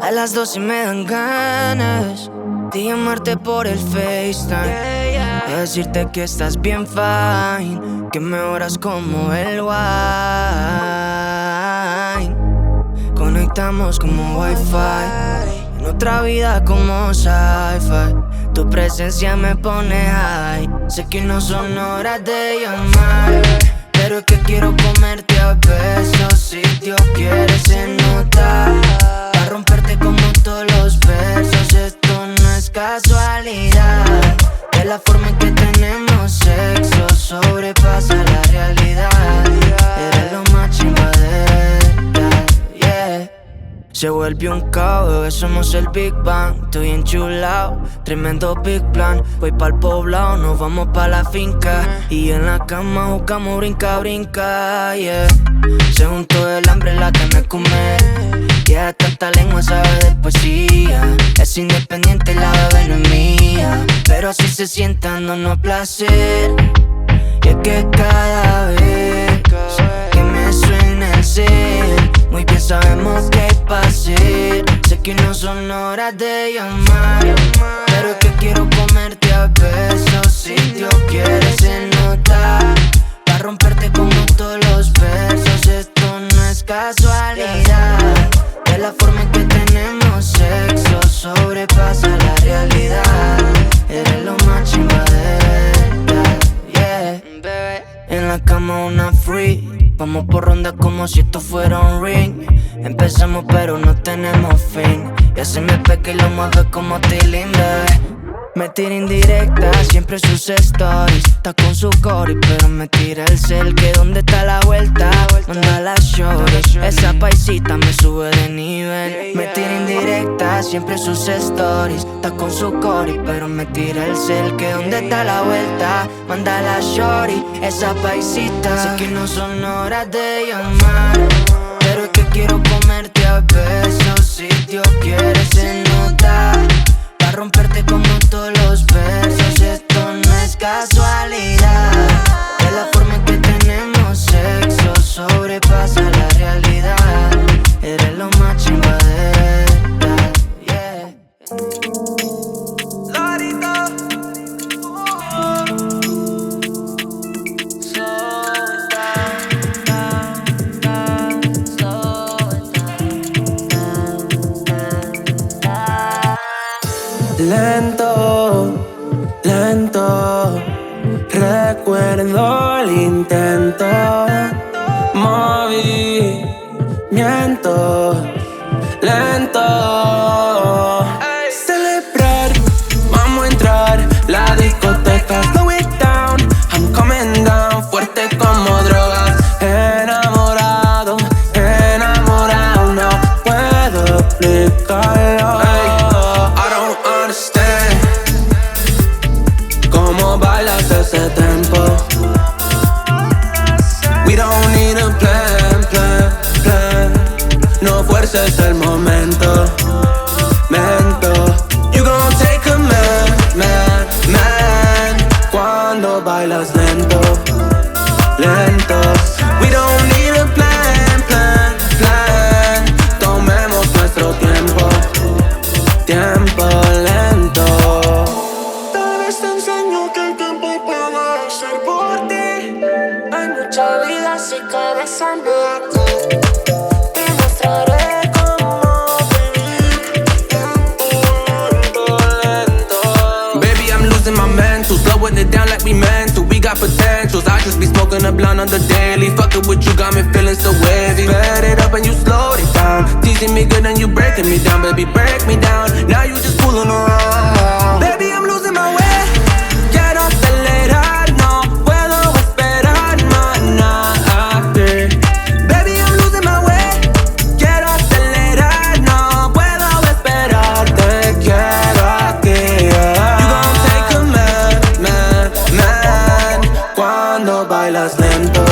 A las 12 me dan ganas de llamarte por el FaceTime, a decirte que estás bien fine, que me oras como el wine. Conectamos como wifi, en otra vida como sci-fi. Tu presencia me pone high. Sé que no son horas de llamar, pero es que quiero comerte a besos. Si Dios quiere se nota, pa' romperte como todos los versos. Esto no es casualidad, de la forma en que tenemos sexo sobrepasa la realidad. Eres lo más chimba de verdad, yeah. Se vuelve un caos, bebé, somos el Big Bang. Estoy enchulado, tremendo big plan. Voy pa'l poblado, nos vamos pa' la finca, y en la cama jugamos brinca, brinca, yeah. Se juntó el hambre, la que me come, yeah, tanta lengua sabe de poesía. Es independiente, la bebé no es mía, pero así se siente dándonos placer. Y es que cada vez que me suena el cel, muy bien sabemos que hay pa' hacer. Sé que no son horas de llamar, pero es que quiero comerte a besos. Si Dios quiere se nota, pa' romperte como todos los versos. Esto no es casualidad, de la forma en que tenemos sexo sobrepasa la realidad. Eres lo más chimba de verdad, yeah. En la cama una free, vamos por ronda como si esto fuera un ring. Empezamos pero no tenemos fin, ya se me peca y lo mueve como Tilín, bebé. Me tira indirecta, siempre sus stories. Está con su cori, pero me tira el cel. Que dónde está la vuelta, manda la shorty. Esa paisita me sube de nivel. Me tira indirecta, siempre sus stories. Está con su cori, pero me tira el cel. Que dónde está la vuelta, manda la shorty. Esa paisita. Sé que no son horas de llamar, pero es que quiero comerte a besos. Si Dios quiere se nota, pa' romperte como todos los versos. Esto no es casualidad, de la forma en que tenemos sexo sobrepasa la realidad. Eres lo más chimba de verdad, yeah. Lento, lento, recuerdo el intento, movimiento, lento. Celebrar, vamos a entrar, la discoteca, slow it down. I'm coming down, fuerte como drogas. Enamorado, enamorado, no puedo explicarlo. Ese tempo. We don't need a plan, plan, plan. No fuerces el momento, mento. You gon' take a man, man, man. Cuando bailas lento, lento. We don't need a plan, plan, plan. Tomemos nuestro tiempo, tiempo lento. Tal vez te enseño que el tiempo puede ser por ti. Hay mucha vida si cabeza en ti. Te mostraré cómo vivir lento, lento. Baby, I'm losing my mental, slowing it down like we meant to. We got potentials, I just be smoking a blunt on the daily. Fucking with you got me feeling so wavy. Sped it up and you slowed it down, teasing me good and you breaking me down. Baby, break me down, now you just fooling around. Baby, I'm losing my way. Quiero acelerar, no puedo esperar más nadie. Baby, I'm losing my way. Quiero acelerar, no puedo esperar. Te quiero aquí, yeah. You gon' take a man, man, man. Cuando bailas lento,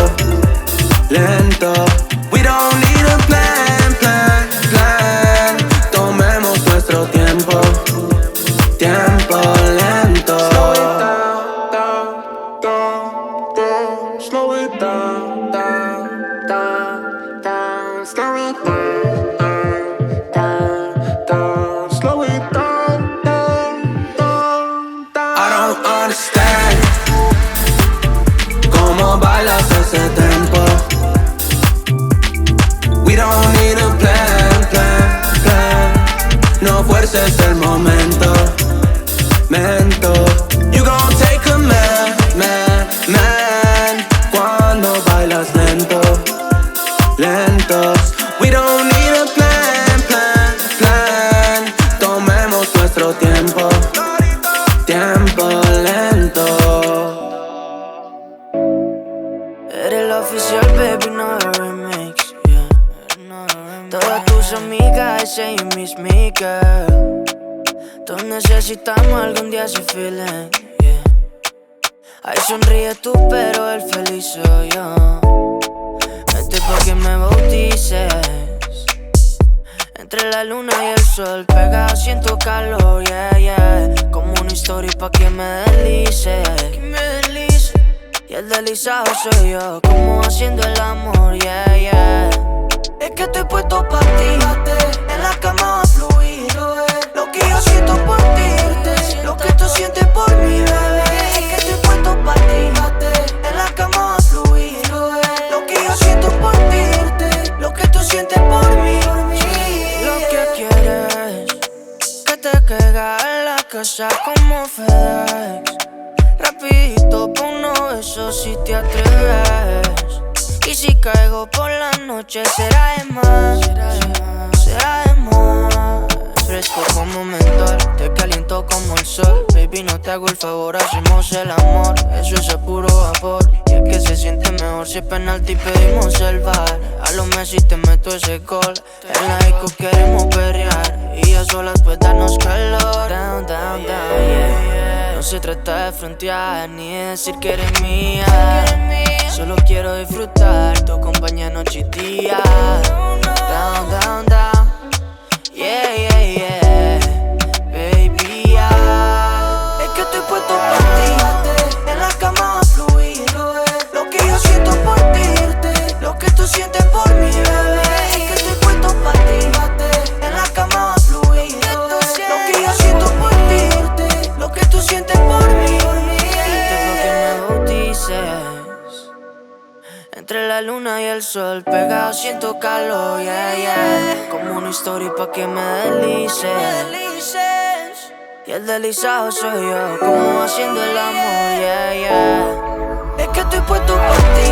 lento. We don't need a plan, plan, plan. Tomemos nuestro tiempo, tiempo lento. Slow it down, down, down, down. Slow it down, down, down, down. Slow it down, down, down, lentos. We don't need a plan, plan, plan. Tomemos nuestro tiempo, tiempo lento. Eres la oficial, baby, no el remix, yeah. Todas tus amigas dicen you miss me, girl. Todos necesitamos algún día ese feeling, yeah. Ahí sonríe tú, pero el feliz soy yo. Vente pa' que me bautices. Entre la luna y el sol, pegado siento calor, yeah, yeah. Como una historia pa' que me deslice. Y el deslizado soy yo, como haciendo el amor, yeah, yeah. Es que estoy puesto pa' ti, en la cama va a fluir. Lo que yo siento por ti, lo que tú sientes por mí, bebé. Es que estoy puesto pa' ti, en la cama va a fluir. Lo que yo siento por ti, lo que tú sientes por mí. Lo que quieres, que te caiga en la casa como FedEx. Rapidito pa' unos besos si te atreves. Y si caigo por la noche será de más, será de más. Fresco como mentor, te caliento como el sol. Baby, no te hago el favor, hacemos el amor. Eso es a puro vapor. Y es que se siente mejor si es penalti pedimos el bar. A lo Messi te meto ese gol. En la disco queremos perrear y a solas pues darnos calor. Down, down, down, yeah. No se trata de frontear ni de decir que eres mía. Solo quiero disfrutar tu compañía noche y día. Down, down, down, yeah, yeah, yeah. Baby, yeah. Es que estoy puesto por ti, en la cama va a fluir. Lo que yo siento por ti, lo que tú sientes por mí, bebé. Es que estoy puesto para ti, en la cama va a fluir. Lo que yo siento por ti, lo que tú sientes por mí. Vente pa' que me bautices. Entre la luna y el sol, pegado siento calor, yeah, yeah. Como una historia pa' que me deslices. Y el deslizado soy yo, como haciendo el amor, yeah, yeah. Es que estoy puesto por ti,